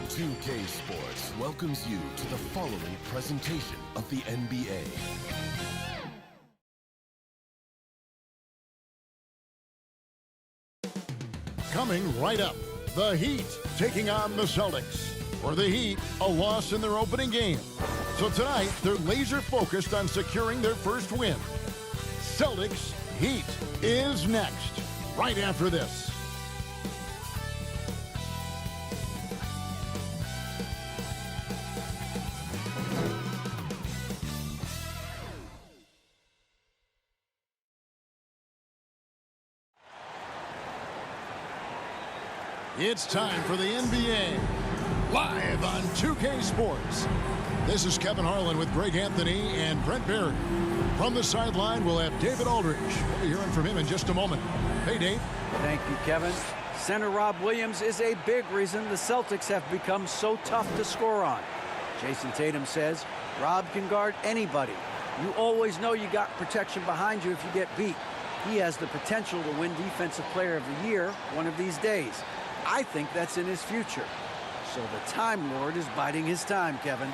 2K Sports welcomes you to the following presentation of the NBA. Coming right up, the Heat taking on the Celtics. For the Heat, a loss in their opening game. So tonight, they're laser focused on securing their first win. Celtics Heat is next, right after this. It's time for the NBA, live on 2K Sports. This is Kevin Harlan with Greg Anthony and Brent Barry. From the sideline, we'll have David Aldridge. We'll be hearing from him in just a moment. Hey, Dave. Thank you, Kevin. Center Rob Williams is a big reason the Celtics have become so tough to score on. Jason Tatum says Rob can guard anybody. You always know you got protection behind you if you get beat. He has the potential to win Defensive Player of the Year one of these days. I think that's in his future. So the Time Lord is biding his time, Kevin.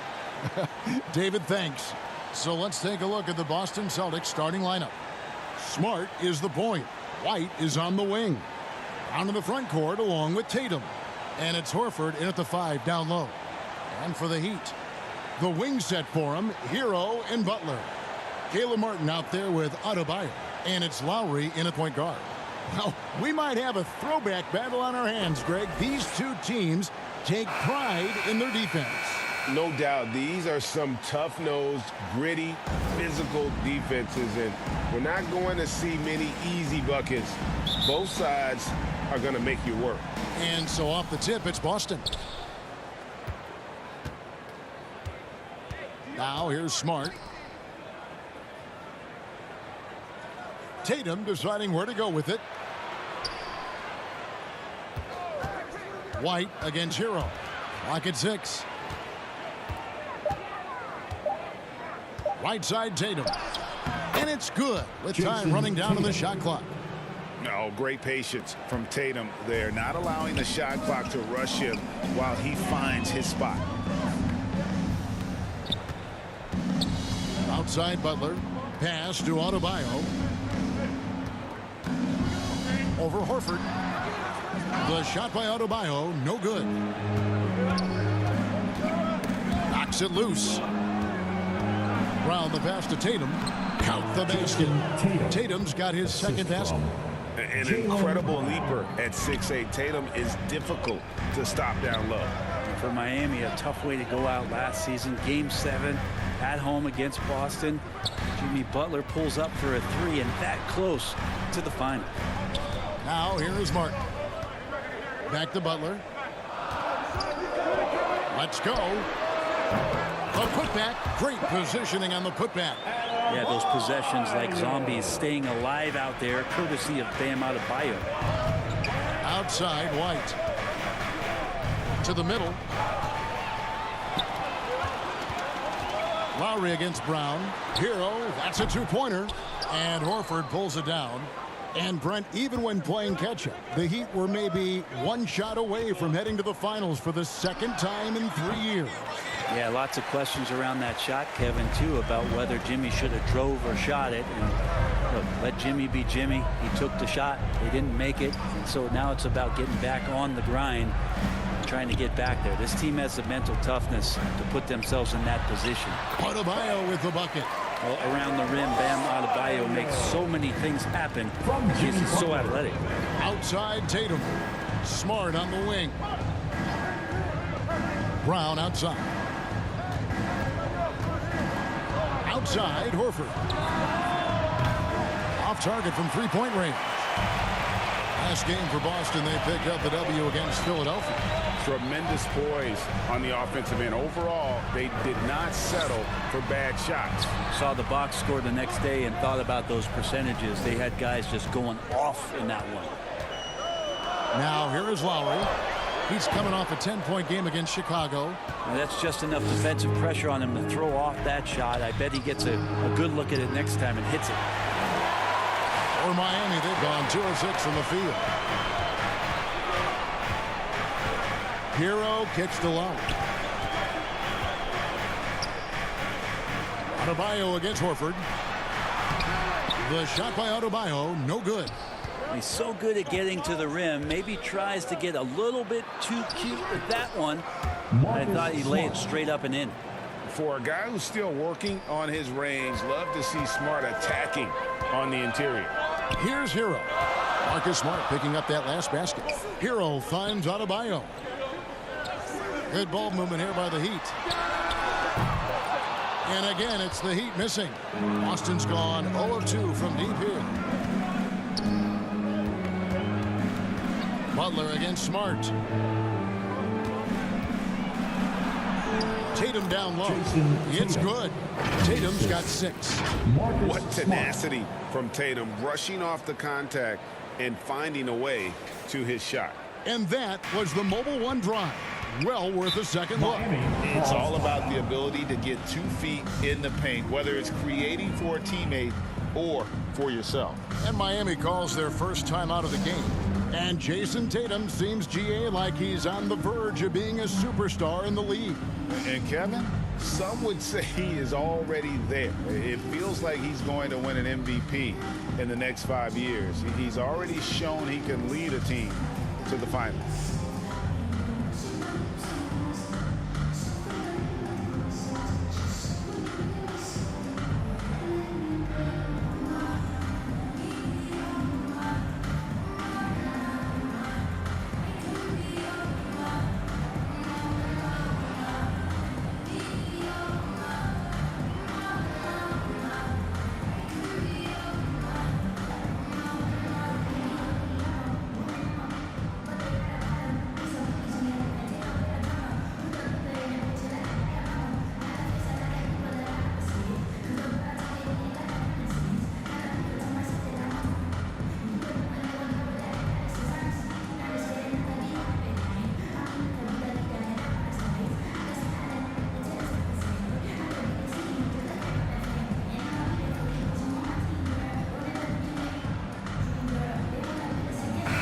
David, thanks. So let's take a look at the Boston Celtics starting lineup. Smart is the point. White is on the wing. Down in the front court along with Tatum. And it's Horford in at the 5 down low. And for the Heat, the wing set for him, Hero and Butler. Caleb Martin out there with Adebayo. And it's Lowry in at point guard. Well, we might have a throwback battle on our hands, Greg. These two teams take pride in their defense. No doubt. These are some tough-nosed, gritty, physical defenses, and we're not going to see many easy buckets. Both sides are going to make you work. And so off the tip, it's Boston. Now here's Smart. Tatum deciding where to go with it. White against Hero. Clock at 6. Right side Tatum. And it's good with time running down to the shot clock. No, great patience from Tatum there, not allowing the shot clock to rush him while he finds his spot. Outside Butler. Pass to Adebayo. Over Horford. The shot by Adebayo, no good. Knocks it loose. Brown the pass to Tatum. Count the basket. Tatum's got his second basket. An incredible leaper at 6'8". Tatum is difficult to stop down low. For Miami, a tough way to go out last season. Game 7 at home against Boston. Jimmy Butler pulls up for a 3 and that close to the final. Now here is Martin. Back to Butler. Let's go. The putback. Great positioning on the putback. Yeah, those possessions like zombies staying alive out there, courtesy of Bam Adebayo. Outside White. To the middle. Lowry against Brown. Hero, that's a two-pointer. And Horford pulls it down. And Brent, even when playing catch-up, the Heat were maybe one shot away from heading to the finals for the second time in 3 years. Yeah, lots of questions around that shot, Kevin, too, about whether Jimmy should have drove or shot it. And look, let Jimmy be Jimmy. He took the shot. They didn't make it. And so now it's about getting back on the grind, trying to get back there. This team has the mental toughness to put themselves in that position. Adebayo with the bucket. Well, around the rim, Bam Adebayo makes so many things happen. He's so athletic. Outside Tatum. Smart on the wing. Brown outside. Outside Horford. Off target from three-point range. Last game for Boston, they picked up the W against Philadelphia. Tremendous poise on the offensive end. Overall, they did not settle for bad shots. Saw the box score the next day and thought about those percentages. They had guys just going off in that one. Now here is Lowry. He's coming off a 10-point game against Chicago. Now that's just enough defensive pressure on him to throw off that shot. I bet he gets a good look at it next time and hits it. For Miami, they've gone 2 of 6 from the field. Hero kicks to low. Adebayo against Horford. The shot by Adebayo, no good. He's so good at getting to the rim. Maybe tries to get a little bit too cute with that one. I thought he laid it straight up and in. For a guy who's still working on his range, love to see Smart attacking on the interior. Here's Hero. Marcus Smart picking up that last basket. Hero finds Adebayo. Good ball movement here by the Heat. And again, it's the Heat missing. Boston's gone 0 of 2 from deep here. Butler against Smart. Tatum down low. It's good. Tatum's got 6. What tenacity from Tatum, rushing off the contact and finding a way to his shot. And that was the Mobile One drive. Well worth a second look. It's all about the ability to get 2 feet in the paint, whether it's creating for a teammate or for yourself. And Miami calls their first time out of the game. And Jason Tatum seems, GA, like he's on the verge of being a superstar in the league. And Kevin, some would say he is already there. It feels like he's going to win an MVP in the next 5 years. He's already shown he can lead a team to the finals.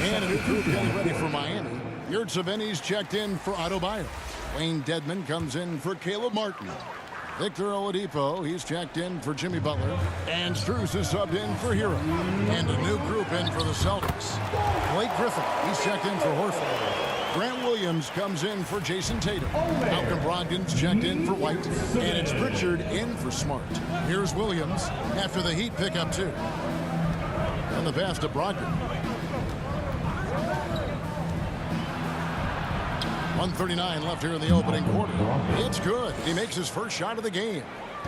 And a new group getting ready for Miami. Yurtseven's checked in for Adebayo. Wayne Dedmon comes in for Caleb Martin. Victor Oladipo, he's checked in for Jimmy Butler. And Strus is subbed in for Hero. And a new group in for the Celtics. Blake Griffin, he's checked in for Horford. Grant Williams comes in for Jason Tatum. Malcolm Brogdon's checked in for White. And it's Pritchard in for Smart. Here's Williams after the Heat pick up 2. And the pass to Brogdon. 1:39 left here in the opening quarter. It's good. He makes his first shot of the game.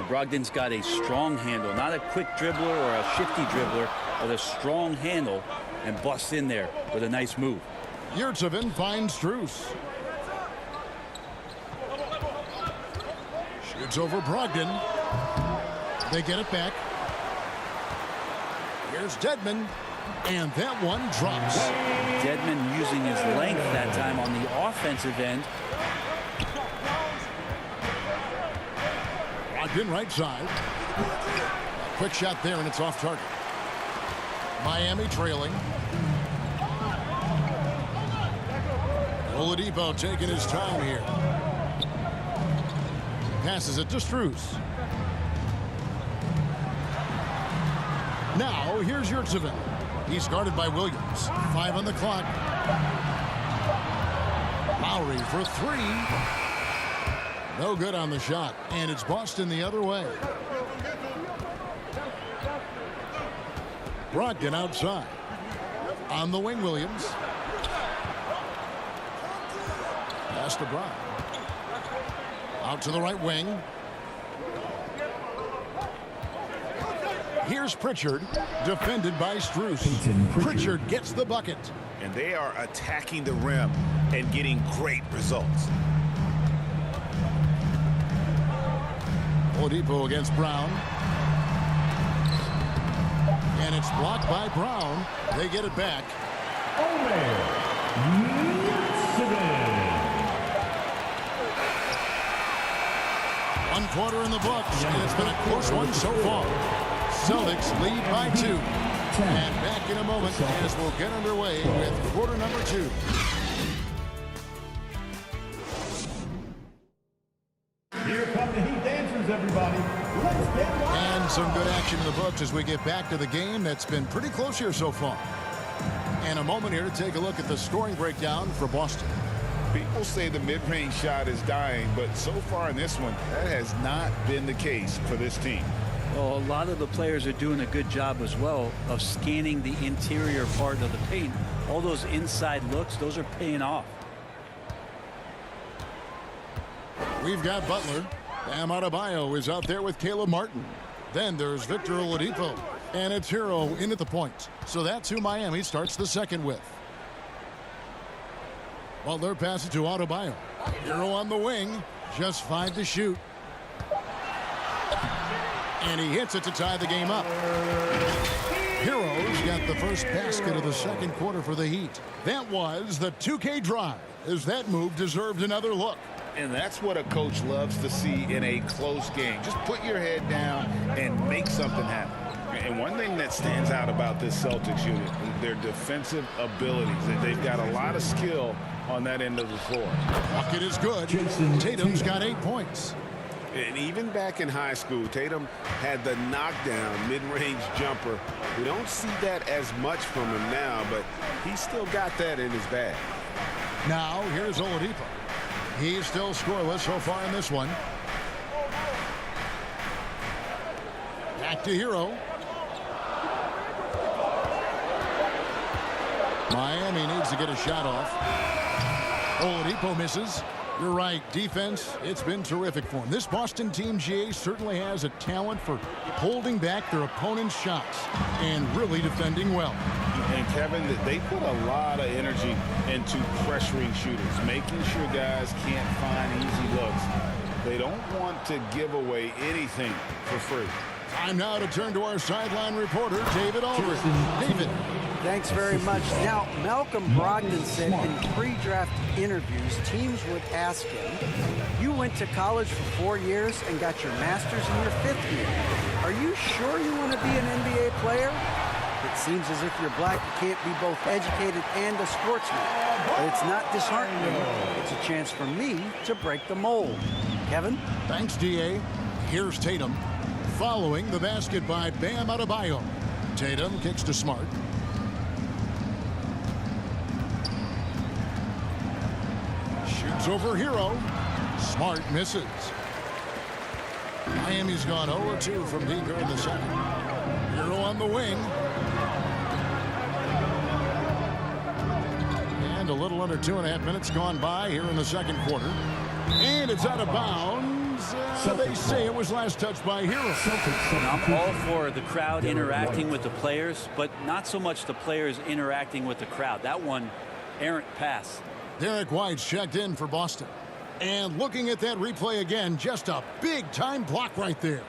Brogdon's got a strong handle, not a quick dribbler or a shifty dribbler, but a strong handle, and busts in there with a nice move. Yurtseven finds Strus. Shoots over Brogdon. They get it back. Here's Dedmon. And that one drops. Dedmon using his length that time on the offensive end. Brogdon right side. Quick shot there, and it's off target. Miami trailing. Oladipo taking his time here. Passes it to Strus. Now, here's Yurtseven. He's guarded by Williams. 5 on the clock. Lowry for 3. No good on the shot. And it's Boston the other way. Brogdon outside. On the wing, Williams. Pass to Brown. Out to the right wing. Here's Pritchard, defended by Strus. Pritchard gets the bucket. And they are attacking the rim and getting great results. Oladipo against Brown. And it's blocked by Brown. They get it back. One quarter in the books, and it's been a close one so far. Celtics lead by 2. And back in a moment as we'll get underway with quarter number 2. players, everybody. Let's get wild. And some good action in the books as we get back to the game that's been pretty close here so far. And a moment here to take a look at the scoring breakdown for Boston. People say the mid-range shot is dying, but so far in this one, that has not been the case for this team. Well, a lot of the players are doing a good job as well of scanning the interior part of the paint. All those inside looks, those are paying off. We've got Butler. Bam Adebayo is out there with Caleb Martin. Then there's Victor Oladipo. And it's Hero in at the point. So that's who Miami starts the second with. Butler passes to Adebayo. Hero on the wing. Just 5 to shoot. And he hits it to tie the game up. Hero's got the first basket of the second quarter for the Heat. That was the 2K drive, as that move deserved another look. And that's what a coach loves to see in a close game. Just put your head down and make something happen. And one thing that stands out about this Celtics unit is their defensive abilities. They've got a lot of skill on that end of the floor. Bucket is good. Tatum's got 8 points. And even back in high school, Tatum had the knockdown mid-range jumper. We don't see that as much from him now, but he's still got that in his bag. Now here's Oladipo. He's still scoreless so far in this one. Back to Hero. Miami needs to get a shot off. Oladipo misses. You're right. Defense, it's been terrific for him. This Boston team, GA, certainly has a talent for holding back their opponent's shots and really defending well. And Kevin, they put a lot of energy into pressuring shooters, making sure guys can't find easy looks. They don't want to give away anything for free. Time now to turn to our sideline reporter, David Aldridge. David. Thanks very much. Now, Malcolm Brogdon said in pre-draft interviews, teams would ask him, you went to college for 4 years and got your master's in your 5th year. Are you sure you want to be an NBA player? It seems as if you're black, you can't be both educated and a sportsman. But it's not disheartening. It's a chance for me to break the mold. Kevin? Thanks, DA. Here's Tatum. Following the basket by Bam Adebayo. Tatum kicks to Smart. Shoots over Hero. Smart misses. Miami's gone 0-2 from deep here in the second. Hero on the wing. And a little under 2.5 minutes gone by here in the second quarter. And it's out of bounds. They say it was last touched by Hero. I'm all for the crowd interacting with the players, but not so much the players interacting with the crowd. That one, errant pass. Derek White's checked in for Boston. And looking at that replay again, just a big-time block right there.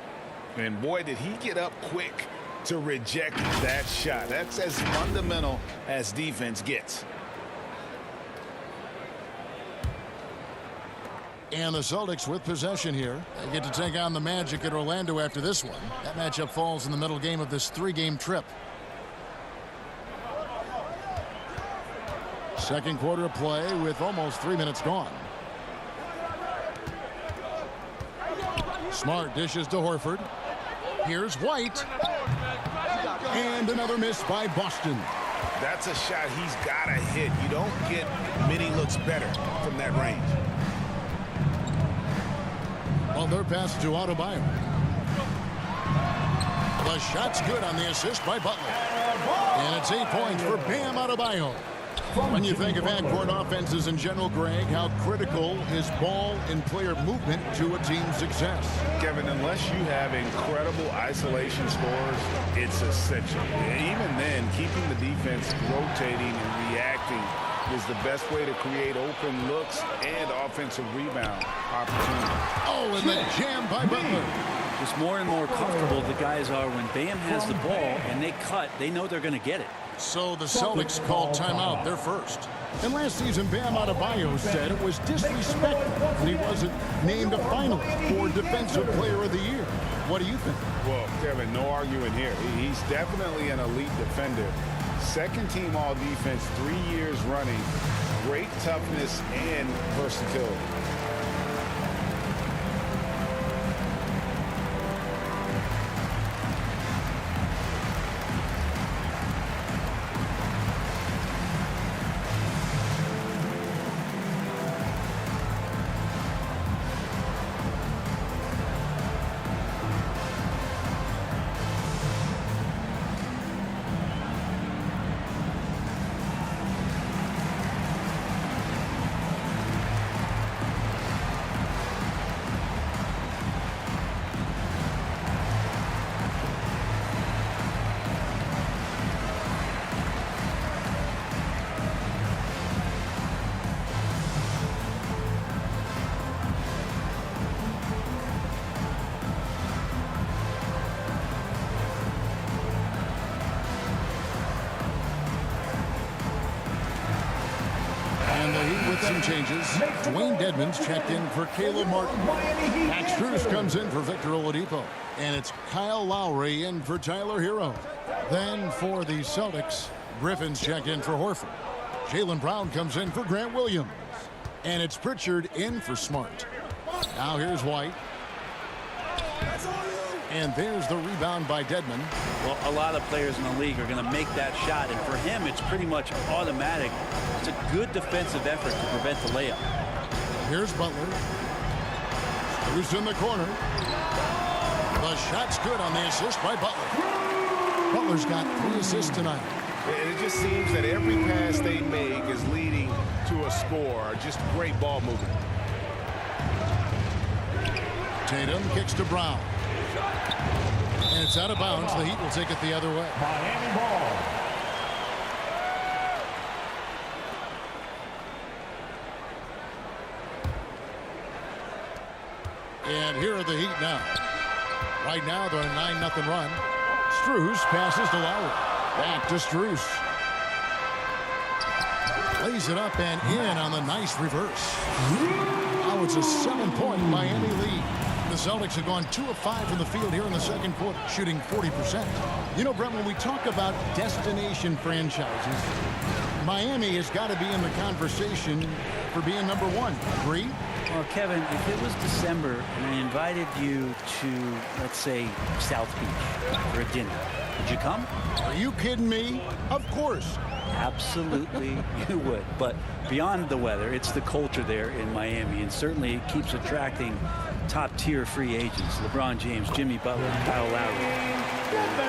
And boy, did he get up quick to reject that shot. That's as fundamental as defense gets. And the Celtics with possession here. They get to take on the Magic at Orlando after this one. That matchup falls in the middle game of this 3-game trip. Second quarter of play with almost 3 minutes gone. Smart dishes to Horford. Here's White. And another miss by Boston. That's a shot he's got to hit. You don't get many looks better from that range. Well, their pass to Adebayo. The shot's good on the assist by Butler. And it's 8 points for Bam Adebayo. When you think of backcourt offenses in general, Greg, how critical is ball and player movement to a team's success? Kevin, unless you have incredible isolation scores, it's essential. Even then, keeping the defense rotating and reacting is the best way to create open looks and offensive rebound opportunities. Oh, and the jam by Butler. Just more and more comfortable the guys are when Bam has the ball and they cut, they know they're going to get it. So the Celtics called timeout, their first. And last season, Bam Adebayo said it was disrespectful that he wasn't named a finalist for Defensive Player of the Year. What do you think? Well, Kevin, no arguing here. He's definitely an elite defender. Second team all defense 3 years running. Great toughness and versatility. some changes. Dwayne Dedmon's checked in for Caleb Martin. Max Strus comes in for Victor Oladipo. And it's Kyle Lowry in for Tyler Hero. Then for the Celtics, Griffin's checked in for Horford. Jaylen Brown comes in for Grant Williams. And it's Pritchard in for Smart. Now here's White. And there's the rebound by Dedmon. Well, a lot of players in the league are going to make that shot, and for him, it's pretty much automatic. It's a good defensive effort to prevent the layup. Here's Butler. Who's in the corner? The shot's good on the assist by Butler. Butler's got 3 assists tonight. And it just seems that every pass they make is leading to a score. Just great ball movement. Tatum kicks to Brown. And it's out of bounds. The Heat will take it the other way. Miami ball. And here are the Heat now. Right now they're on a 9-0 run. Strus passes to Lowry. Back to Strus. Lays it up and in on the nice reverse. Now it's a 7-point Miami lead. The Celtics have gone 2 of 5 from the field here in the second quarter, shooting 40%. You know, Brett, when we talk about destination franchises, Miami has got to be in the conversation for being number 1. Agree? Well, Kevin, if it was December and I invited you to, let's say, South Beach for a dinner, would you come? Are you kidding me? Of course. Absolutely, you would. But beyond the weather, it's the culture there in Miami, and certainly it keeps attracting top-tier free agents. LeBron James, Jimmy Butler, Kyle Lowry.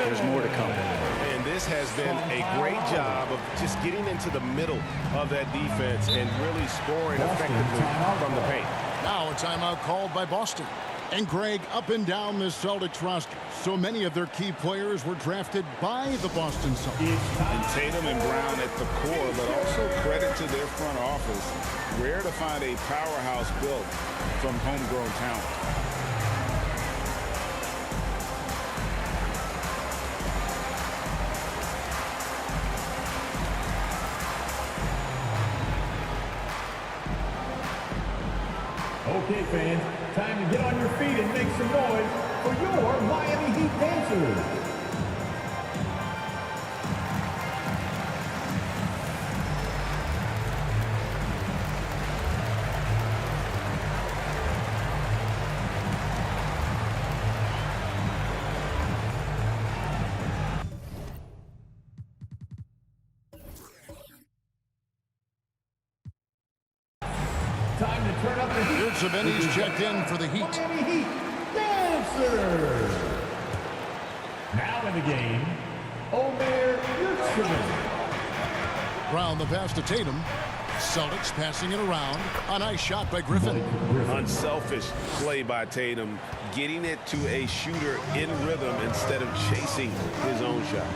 There's more to come. And this has been a great job of just getting into the middle of that defense and really scoring effectively from the paint. Now a timeout called by Boston. And Greg, up and down this Celtics roster, so many of their key players were drafted by the Boston Celtics. And Tatum and Brown at the core, but also credit to their front office. Rare to find a powerhouse built from homegrown talent. Okay, fans, time to get on your feet and make some noise for your Miami Heat dancers. Time to turn up the heat. Benny's checked in for the Heat. Miami Heat dancers. Now in the game, Omer Yurtseven. Brown the pass to Tatum. Celtics passing it around. A nice shot by Griffin. Unselfish play by Tatum, getting it to a shooter in rhythm instead of chasing his own shot.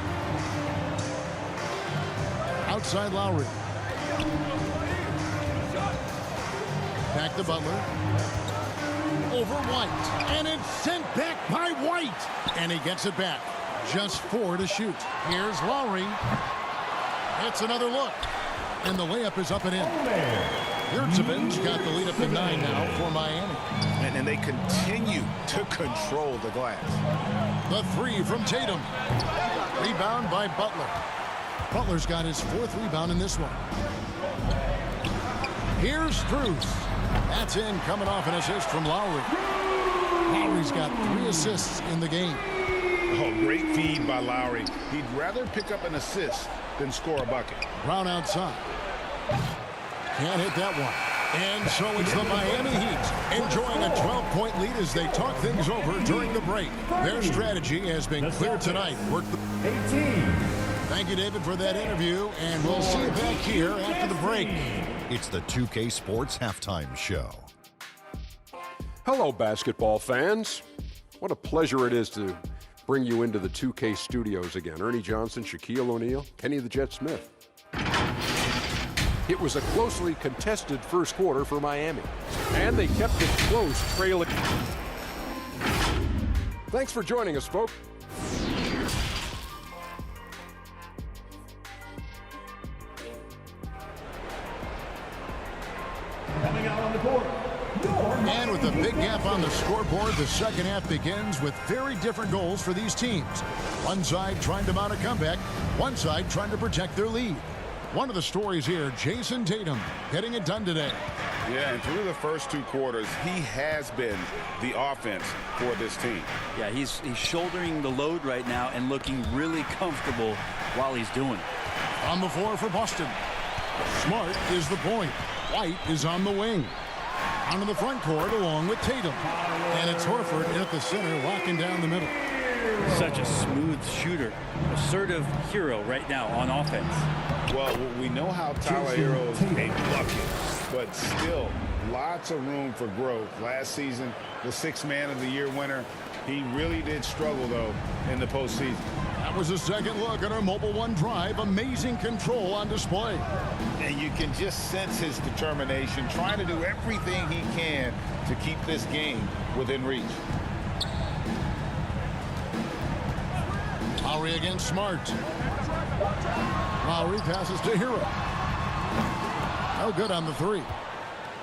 Outside Lowry. Back to Butler. Over White. And it's sent back by White. And he gets it back. Just 4 to shoot. Here's Lowry. It's another look. And the layup is up and in. Yurtseven's got the lead up to 9 now for Miami. And they continue to control the glass. The 3 from Tatum. Rebound by Butler. Butler's got his 4th rebound in this one. Here's Strus. That's in, coming off an assist from Lowry. Lowry's got 3 assists in the game. Oh, great feed by Lowry. He'd rather pick up an assist than score a bucket. Brown outside. Can't hit that one. And so it's the Miami Heat enjoying a 12-point lead as they talk things over during the break. Their strategy has been clear tonight. 18. Thank you, David, for that interview, and we'll see you back here after the break. It's the 2K Sports Halftime Show. Hello, basketball fans. What a pleasure it is to bring you into the 2K studios again. Ernie Johnson, Shaquille O'Neal, Kenny the Jet Smith. It was a closely contested first quarter for Miami, and they kept it close, trailing. Thanks for joining us, folks. court, your And with a big gap on the scoreboard, the second half begins with very different goals for these teams. One side trying to mount a comeback, one side trying to protect their lead. One of the stories here, Jason Tatum getting it done today. Yeah, and through the first 2 quarters, he has been the offense for this team. Yeah, he's shouldering the load right now and looking really comfortable while he's doing it. On the floor for Boston. Smart is the point. White is on the wing. Onto the front court along with Tatum. And it's Horford in at the center, locking down the middle. Such a smooth shooter. Assertive hero right now on offense. Well, we know how Tyler Hero's a bucket, but still lots of room for growth. Last season, the 6th Man of the Year winner. He really did struggle, though, in the postseason. That was a second look at our Mobile One drive. Amazing control on display. And you can just sense his determination, trying to do everything he can to keep this game within reach. Lowry against Smart. Lowry passes to Hero. No good on the 3.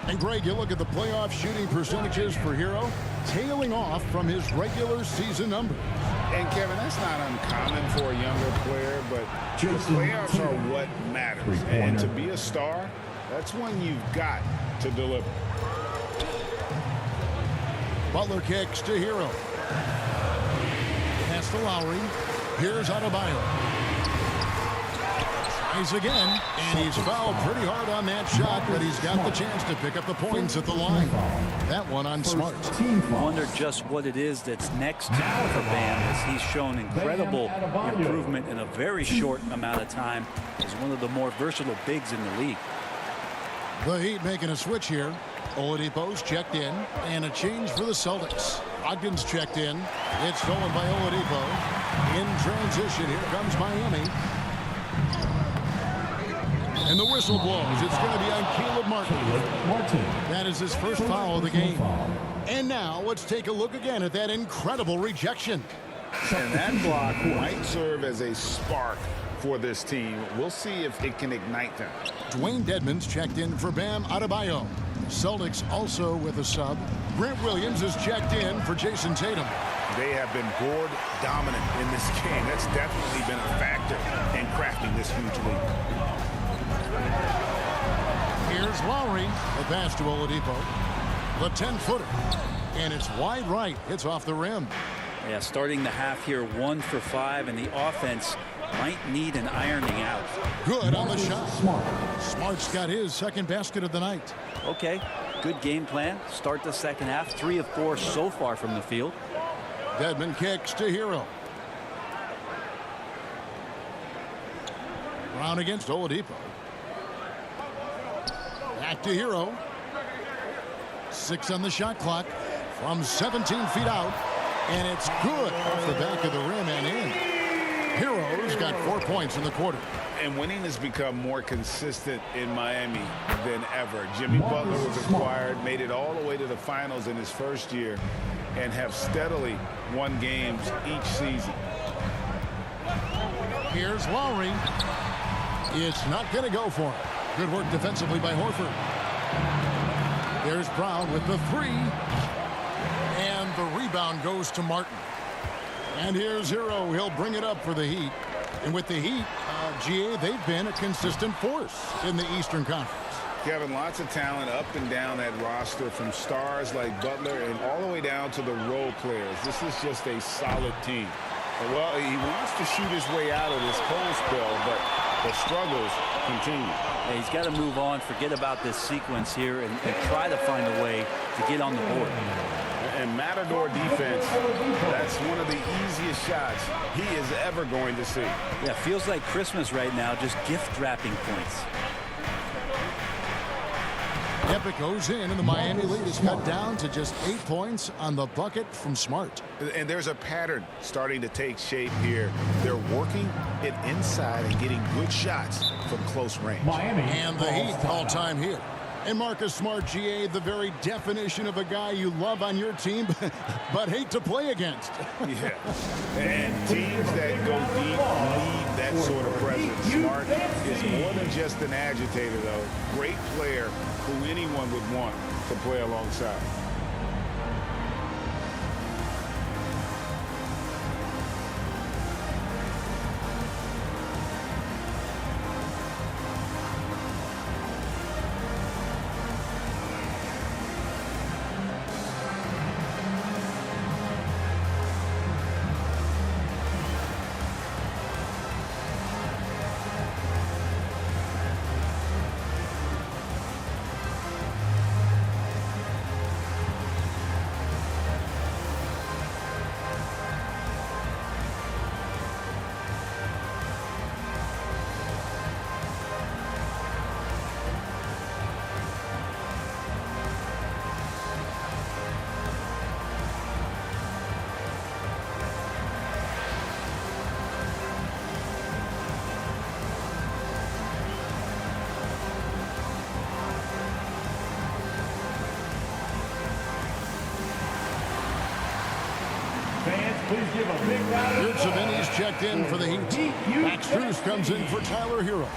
And Greg, you look at the playoff shooting percentages for Hero, tailing off from his regular season numbers. And Kevin, that's not uncommon for a younger player, but the playoffs are what matters. And to be a star, that's when you've got to deliver. Butler kicks to Hero. Pass to Lowry. Here's Adebayo. Tries again, and he's fouled pretty hard on that shot, but he's got the chance to pick up the points at the line. That one on Smart. I wonder just what it is that's next for Bam, as he's shown incredible improvement in a very short amount of time as one of the more versatile bigs in the league. The Heat making a switch here. Oladipo's checked in, and a change for the Celtics. Ogden's checked in. It's stolen by Oladipo. In transition, here comes Miami. And the whistle blows. It's going to be on Caleb Martin. That is his first foul of the game. And now let's take a look again at that incredible rejection. And that block might serve as a spark for this team. We'll see if it can ignite them. Dwayne Dedmon's checked in for Bam Adebayo. Celtics also with a sub. Grant Williams is checked in for Jason Tatum. They have been board dominant in this game. That's definitely been a factor in crafting this huge lead. Here's Lowry. The pass to Oladipo. The 10-footer. And it's wide right. It's off the rim. Yeah, starting the half here 1 for 5, and the offense might need an ironing out. Good on the shot. Smart's got his second basket of the night. Okay, good game plan. Start the second half. 3 of 4 so far from the field. Dedmon kicks to Hero. Brown against Oladipo. Back to Hero. 6 on the shot clock from 17 feet out. And it's good off the back of the rim and in. Hero's got 4 points in the quarter. And winning has become more consistent in Miami than ever. Jimmy Butler was acquired, made it all the way to the finals in his first year, and have steadily won games each season. Here's Lowry. It's not going to go for him. Good work defensively by Horford. There's Brown with the 3. And the rebound goes to Martin. And here's Hero. He'll bring it up for the Heat. And with the Heat, GA, they've been a consistent force in the Eastern Conference. Kevin, lots of talent up and down that roster, from stars like Butler and all the way down to the role players. This is just a solid team. Well, he wants to shoot his way out of this cold spell, but the struggles continue. Yeah, he's got to move on, forget about this sequence here, and try to find a way to get on the board. And Matador defense, that's one of the easiest shots he is ever going to see. Yeah, feels like Christmas right now, just gift wrapping points. Epic goes in, and the Miami lead is cut down to just 8 points on the bucket from Smart. And there's a pattern starting to take shape here. They're working it inside and getting good shots from close range. Miami and the Heat all-time here. And Marcus Smart, GA, the very definition of a guy you love on your team, but hate to play against. Yeah. And teams that go deep need that sort of presence. Smart is more than just an agitator, though. Great player who anyone would want to play alongside. Please give a big round of applause. Vinny's checked in for the Heat. Max Strus comes in for Tyler Hero.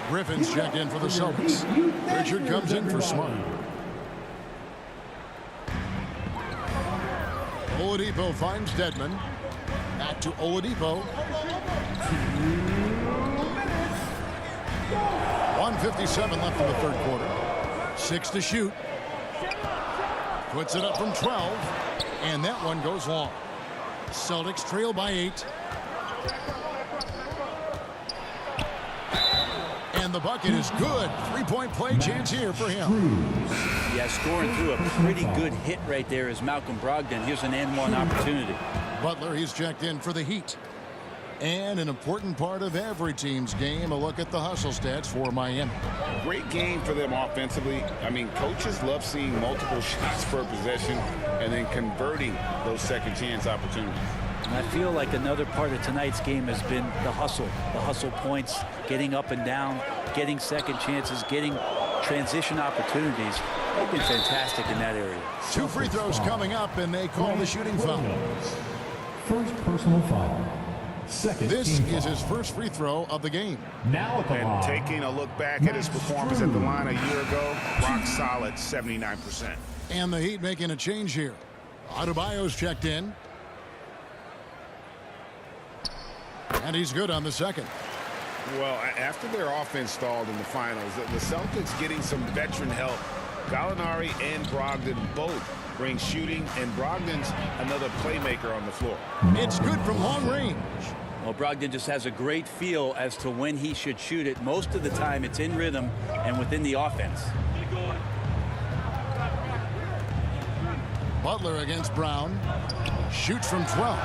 Griffin's checked in for the Celtics. Richard comes in for Smart. Oladipo finds Dedmon. Back to Oladipo. 1:57 left in the third quarter. 6 to shoot. Puts it up from 12. And that one goes long. Celtics trail by 8. And the bucket is good. Three-point play chance here for him. Yeah, scoring through a pretty good hit right there is Malcolm Brogdon. Here's an and-one opportunity. Butler, he's checked in for the Heat. And an important part of every team's game, a look at the hustle stats for Miami. Great game for them offensively. I mean, coaches love seeing multiple shots per possession and then converting those second chance opportunities. And I feel like another part of tonight's game has been the hustle points, getting up and down, getting second chances, getting transition opportunities. They've been fantastic in that area. 2 free throws coming up, and they call the shooting foul. First personal foul. Second this team is foul. his first free throw of the game. Now at the And line. taking a look back at his performance at the line a year ago, rock solid 79%. And the Heat making a change here. Adebayo's checked in. And he's good on the second. Well, after their offense stalled in the finals, the Celtics getting some veteran help. Gallinari and Brogdon both bring shooting, and Brogdon's another playmaker on the floor. It's good from long range. Well, Brogdon just has a great feel as to when he should shoot it. Most of the time, it's in rhythm and within the offense. Butler against Brown. Shoots from 12.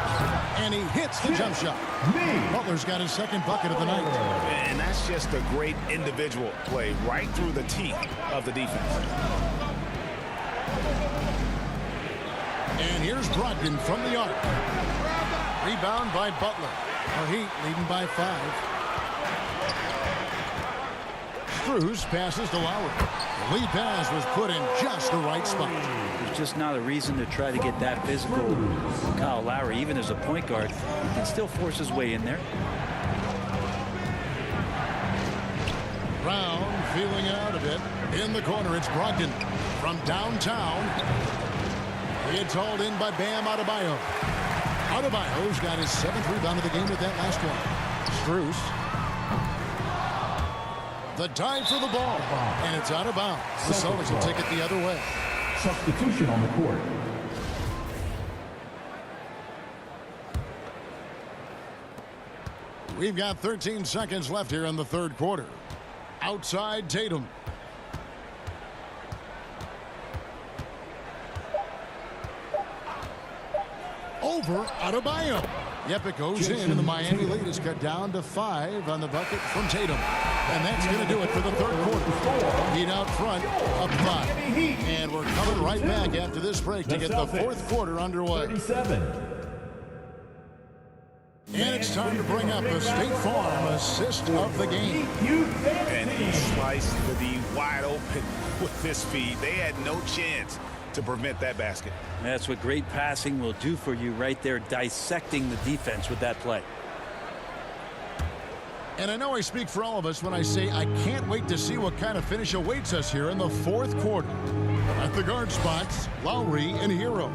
And he hits the jump shot. Butler's got his second bucket of the night. And that's just a great individual play right through the teeth of the defense. And here's Brogdon from the arc. Rebound by Butler. The Heat leading by 5. Strus passes to Lowry. The lead pass was put in just the right spot. There's just not a reason to try to get that physical. Kyle Lowry, even as a point guard, he can still force his way in there. Brown feeling it out a bit. In the corner, it's Brogdon from downtown. It's hauled in by Bam Adebayo. Adebayo's got his 7th rebound of the game with that last one. Strus. The dive for the ball. And it's out of bounds. The Celtics will take it the other way. Substitution on the court. We've got 13 seconds left here in the third quarter. Outside Tatum. Over Adebayo. Yep, it goes in, and the Miami lead is cut down to 5 on the bucket from Tatum. And that's going to do it for the third quarter. Heat out front, up 5. And we're coming right back after this break to get the fourth quarter underway. 37. And it's time to bring up the State Farm assist of the game. And he sliced the D wide open with this feed. They had no chance to prevent that basket. That's what great passing will do for you right there, dissecting the defense with that play. And I know I speak for all of us when I say I can't wait to see what kind of finish awaits us here in the fourth quarter. At the guard spots, Lowry and Hero.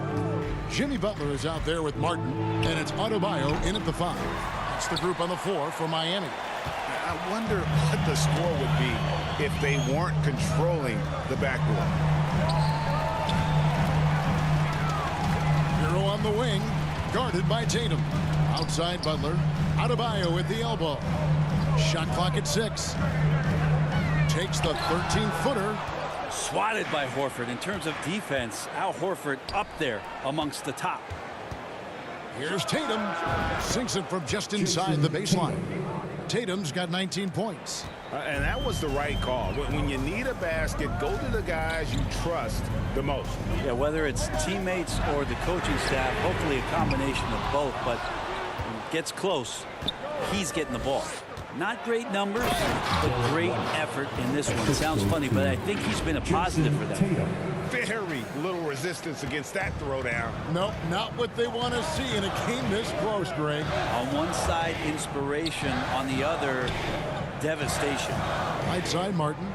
Jimmy Butler is out there with Martin, and it's Adebayo in at the 5. That's the group on the floor for Miami. I wonder what the score would be if they weren't controlling the backboard. Hero on the wing, guarded by Tatum. Outside Butler, Adebayo at the elbow. Shot clock at 6. Takes the 13-footer. Swatted by Horford. In terms of defense, Al Horford up there amongst the top. Here's Tatum. Sinks it from just inside the baseline. Tatum's got 19 points. And that was the right call. When you need a basket, go to the guys you trust the most. Yeah, whether it's teammates or the coaching staff, hopefully a combination of both, but when it gets close, he's getting the ball. Not great numbers, but great effort in this one. Sounds funny, but I think he's been a positive for them. Very little resistance against that throwdown. Nope, not what they want to see in a game this close, Greg. On one side, inspiration. On the other, devastation. Right side, Martin.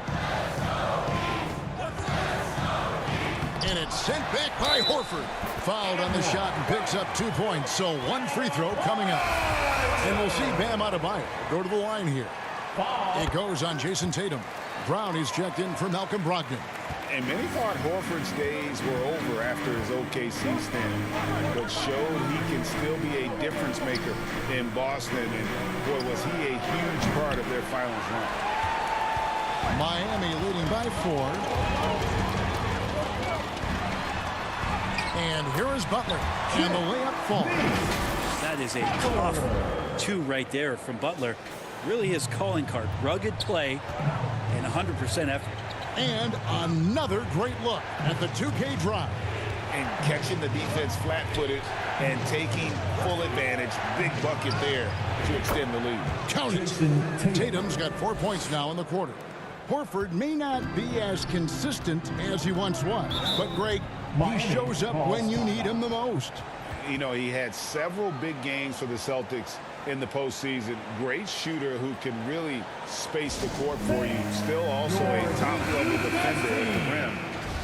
And it's sent back by Horford. Fouled on the shot and picks up 2 points. So one free throw coming up. And we'll see Bam Adebayo go to the line here. It goes on Jason Tatum. Brown is checked in for Malcolm Brogdon. And many thought Horford's days were over after his OKC stint, but showed he can still be a difference maker in Boston. And boy, was he a huge part of their finals run. Miami leading by 4. And here is Butler. And the layup falls. That is a tough 2 right there from Butler. Really his calling card. Rugged play and 100% effort. And another great look at the 2K drive. And catching the defense flat-footed and taking full advantage. Big bucket there to extend the lead. Count it. Tatum's got 4 points now in the quarter. Horford may not be as consistent as he once was, but Greg, he shows up when you need him the most. You know, he had several big games for the Celtics in the postseason. Great shooter who can really space the court for you. Still also a top-level defender at the rim.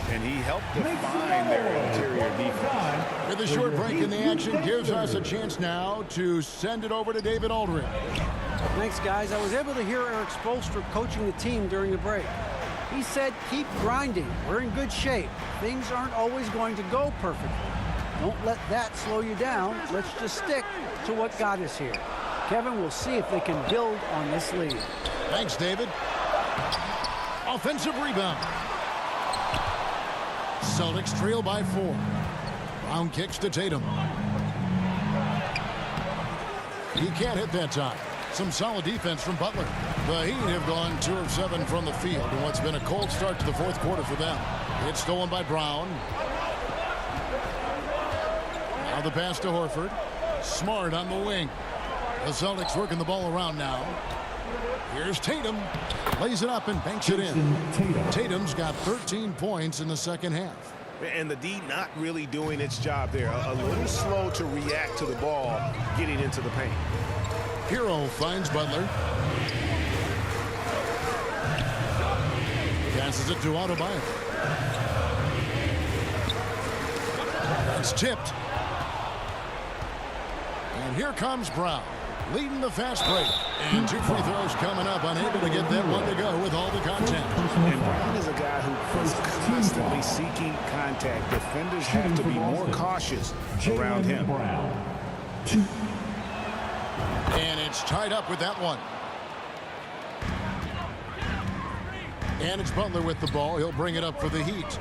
And he helped define their interior defense. With a short break in the action gives us a chance now to send it over to David Aldridge. Thanks, guys. I was able to hear Eric Spoelstra coaching the team during the break. He said, keep grinding. We're in good shape. Things aren't always going to go perfectly. Don't let that slow you down. Let's just stick to what got us here. Kevin, we'll see if they can build on this lead. Thanks, David. Offensive rebound. Celtics trail by 4. Brown kicks to Tatum. He can't hit that time. Some solid defense from Butler. The Heat have gone 2 of 7 from the field in what's been a cold start to the fourth quarter for them. It's stolen by Brown. Now the pass to Horford. Smart on the wing. The Celtics working the ball around now. Here's Tatum. Lays it up and banks it in. Tatum's got 13 points in the second half. And the D not really doing its job there. A little slow to react to the ball getting into the paint. Hero finds Butler. Passes it to Adebayo. It's tipped. And here comes Brown, leading the fast break. And 2 free throws coming up, unable to get that one to go with all the contact. And Brown is a guy who is constantly seeking contact. Defenders have to be more cautious around him. And it's tied up with that one. And it's Butler with the ball. He'll bring it up for the Heat.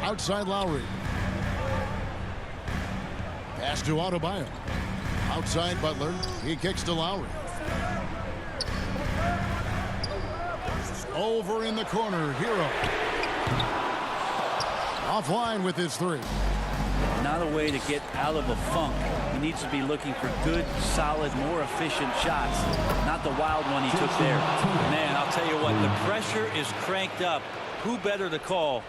Outside Lowry. Pass to Adebayo. Outside Butler. He kicks to Lowry. Over in the corner, Hero. Offline with his 3. Not a way to get out of a funk. He needs to be looking for good, solid, more efficient shots. Not the wild one he took there. Man, I'll tell you what, the pressure is cranked up. Who better to call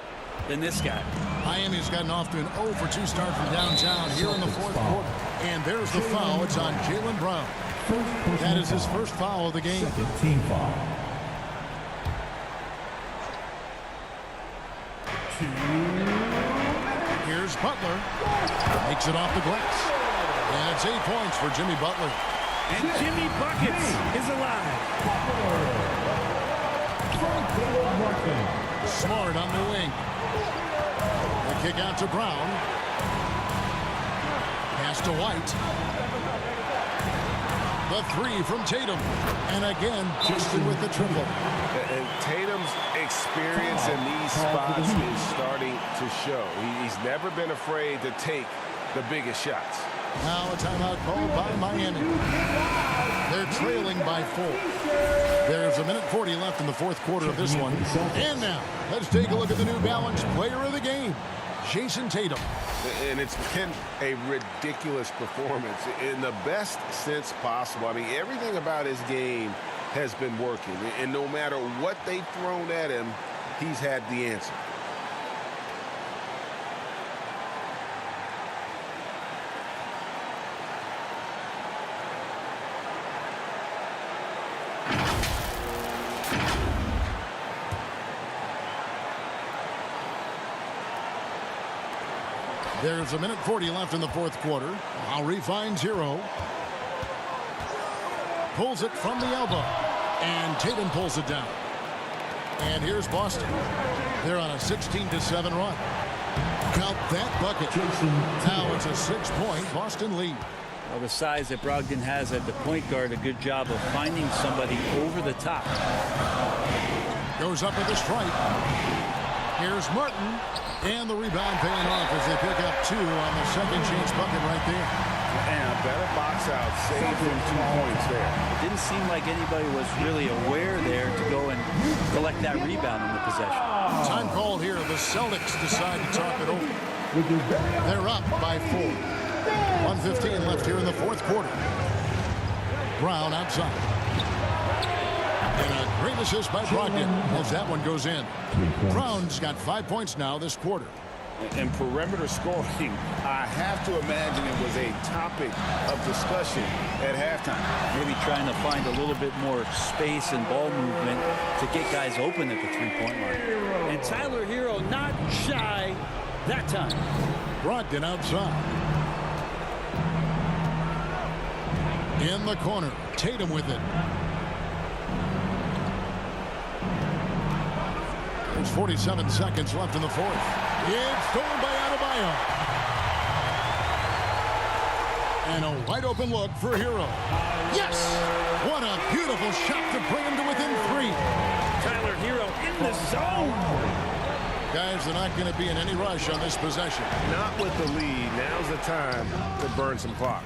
than this guy? Miami's gotten off to an 0 for 2 start from downtown here in the fourth quarter. And there's the foul. It's on Jaylen Brown. That is his first foul of the game. Second team foul. Here's Butler. Makes it off the glass. And it's 8 points for Jimmy Butler. And Jimmy Buckets is alive. Smart on the wing. The kick out to Brown. Pass to White. The three from Tatum. And again, Boston with the triple. And Tatum's experience in these spots is starting to show. He's never been afraid to take the biggest shots. Now a timeout called by Miami. They're trailing by 4. There's 1:40 left in the fourth quarter of this one. And now, let's take a look at the New Balance player of the game, Jason Tatum. And it's been a ridiculous performance in the best sense possible. I mean, everything about his game has been working. And no matter what they've thrown at him, he's had the answer. There's 1:40 left in the fourth quarter. Lowry finds Hero. Pulls it from the elbow. And Tatum pulls it down. And here's Boston. They're on a 16-7 run. Count that bucket. Now it's a 6-point Boston lead. Well, the size that Brogdon has at the point guard, a good job of finding somebody over the top. Goes up with a strike. Here's Martin. And the rebound paying off as they pick up 2 on the second chance bucket right there. And a better box out, saved him 2 points there. It didn't seem like anybody was really aware there to go and collect that rebound in the possession. Time called here. The Celtics decide to talk it over. They're up by 4. 1:15 left here in the fourth quarter. Brown outside. And a great assist by Brogdon as that one goes in. Brown's got 5 points now this quarter. And perimeter scoring, I have to imagine it was a topic of discussion at halftime. Maybe trying to find a little bit more space and ball movement to get guys open at the three-point line. And Tyler Hero not shy that time. Brogdon outside. In the corner, Tatum with it. There's 47 seconds left in the fourth. It's stolen by Adebayo. And a wide open look for Hero. Yes! What a beautiful shot to bring him to within 3. Tyler Hero in the zone. Guys, they're not going to be in any rush on this possession. Not with the lead. Now's the time to burn some clock.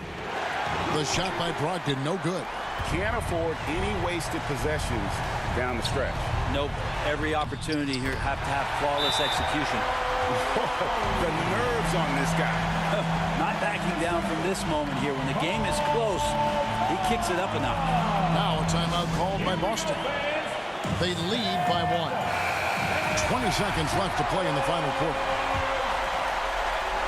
The shot by Brogdon, no good. Can't afford any wasted possessions down the stretch. Nope. Every opportunity here have to have flawless execution. The nerves on this guy. Not backing down from this moment here. When the game is close, he kicks it up a notch. Now a timeout called by Boston. They lead by 1. 20 seconds left to play in the final quarter.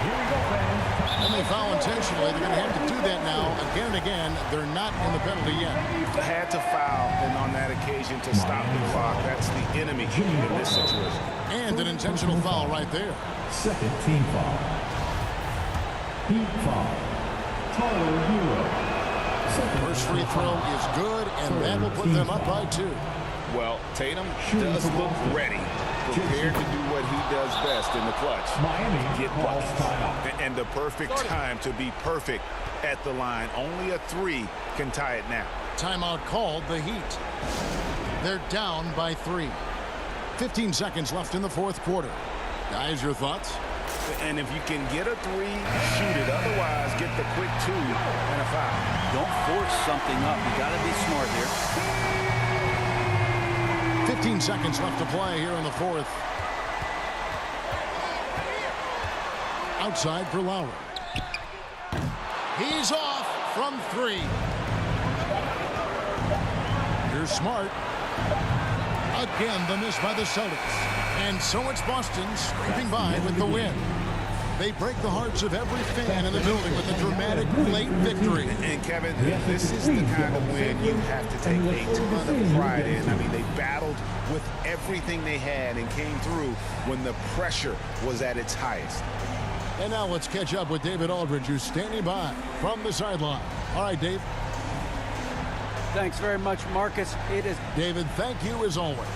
Here we go, fans. And they foul intentionally. They're going to have to do that now again and again. They're not in the penalty yet. Had to foul, and on that occasion to stop the clock. That's the enemy in this situation. And an intentional foul right there. Second team foul. Heat foul. Tyler Hero. First free throw is good, and that will put them up by 2. Well, Tatum does look ready, prepared to do what he does best in the clutch. Miami Get calls buckets. timeout. And the perfect time to be perfect at the line. Only a 3 can tie it now. Timeout called the Heat. They're down by 3. 15 seconds left in the fourth quarter. Guys, your thoughts? And if you can get a 3, shoot it. Otherwise, get the quick 2 and a foul. Don't force something up. You got to be smart here. 15 seconds left to play here in the fourth. Outside for Lowry. He's off from 3. Here's Smart. Again, the miss by the Celtics. And so it's Boston scraping by with the win. They break the hearts of every fan in the building with a dramatic late victory. And Kevin, this is the kind of win you have to take a ton of pride in. I mean, they battled with everything they had and came through when the pressure was at its highest. And now let's catch up with David Aldridge, who's standing by from the sideline. All right, Dave. Thanks very much, Marcus. It is. David, thank you as always.